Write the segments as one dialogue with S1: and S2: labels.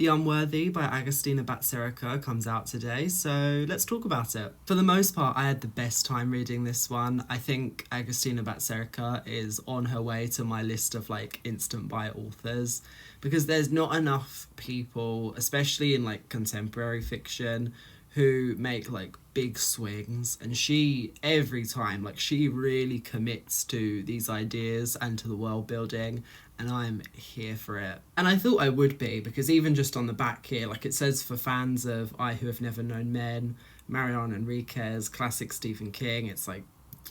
S1: The Unworthy by Agustina Bazterrica comes out today, so let's talk about it. For the most part, I had the best time reading this one. I think Agustina Bazterrica is on her way to my list of like instant buy authors, because there's not enough people, especially in like contemporary fiction, who make like big swings, and she every time like she really commits to these ideas and to the world building, and I'm here for it. And I thought I would be, because even just on the back here, like it says, for fans of I Who Have Never Known Men, Marion Enriquez, classic Stephen King, it's like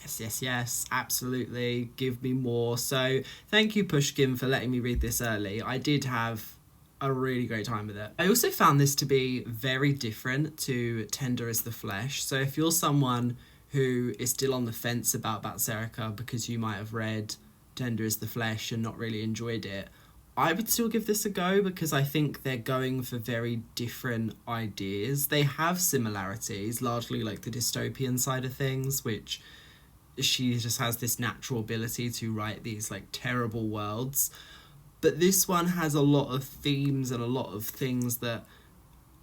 S1: yes, yes, yes, absolutely, give me more. So thank you, Pushkin, for letting me read this early. I did have a really great time with it. I also found this to be very different to Tender as the Flesh. So if you're someone who is still on the fence about Bazterrica because you might have read Tender as the Flesh and not really enjoyed it, I would still give this a go, because I think they're going for very different ideas. They have similarities, largely like the dystopian side of things, which she just has this natural ability to write these like terrible worlds. But this one has a lot of themes and a lot of things that,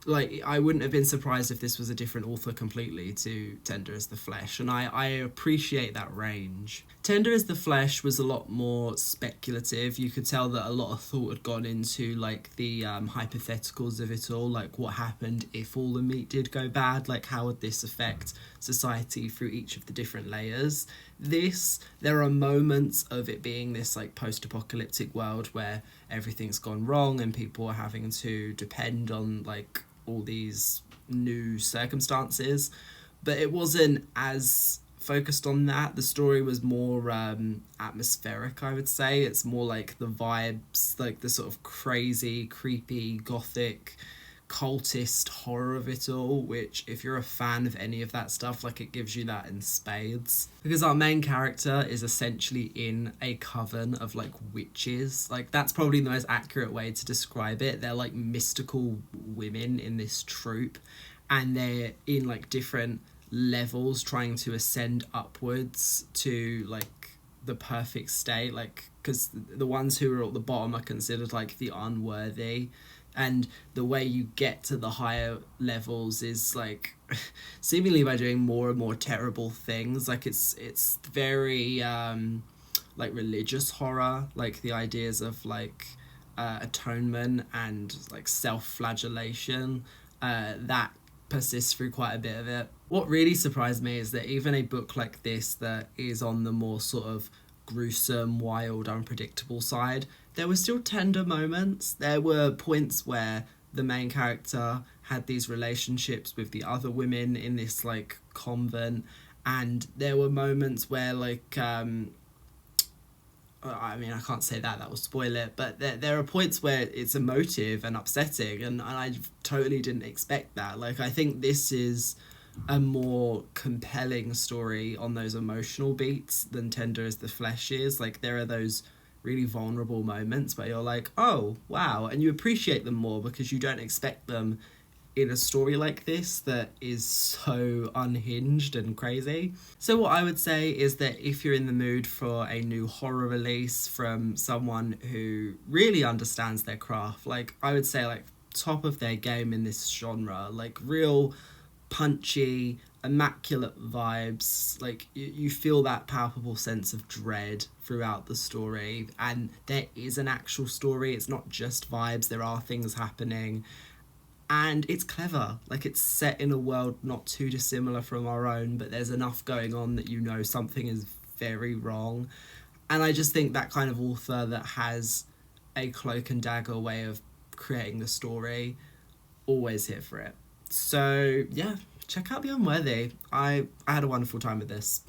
S1: like, I wouldn't have been surprised if this was a different author completely to Tender as the Flesh, and I appreciate that range. Tender as the Flesh was a lot more speculative. You could tell that a lot of thought had gone into, like, the hypotheticals of it all, like what happened if all the meat did go bad, like how would this affect society through each of the different layers. There are moments of it being this like post-apocalyptic world where everything's gone wrong and people are having to depend on like all these new circumstances, but it wasn't as focused on that. The story was more atmospheric, I would say. It's more like the vibes, like the sort of crazy, creepy, gothic, cultist horror of it all, which if you're a fan of any of that stuff, like it gives you that in spades. Because our main character is essentially in a coven of like witches. Like that's probably the most accurate way to describe it. They're like mystical women in this troupe, and they're in like different levels trying to ascend upwards to like the perfect state, like because the ones who are at the bottom are considered like the unworthy, and the way you get to the higher levels is like seemingly by doing more and more terrible things. Like it's very like religious horror, like the ideas of like atonement and like self-flagellation that persists through quite a bit of it. What really surprised me is that even a book like this that is on the more sort of gruesome, wild, unpredictable side, there were still tender moments. There were points where the main character had these relationships with the other women in this like convent, and there were moments where like I mean, I can't say that will spoil it, but there are points where it's emotive and upsetting, and I totally didn't expect that. Like, I think this is a more compelling story on those emotional beats than Tender as the Flesh is. Like, there are those really vulnerable moments where you're like, oh, wow, and you appreciate them more because you don't expect them in a story like this that is so unhinged and crazy. So what I would say is that if you're in the mood for a new horror release from someone who really understands their craft, like I would say like top of their game in this genre, like real punchy, immaculate vibes, like you feel that palpable sense of dread throughout the story, and there is an actual story, it's not just vibes, there are things happening. And it's clever, like it's set in a world not too dissimilar from our own, but there's enough going on that you know something is very wrong. And I just think that kind of author that has a cloak and dagger way of creating the story, always here for it. So yeah, check out The Unworthy. I had a wonderful time with this.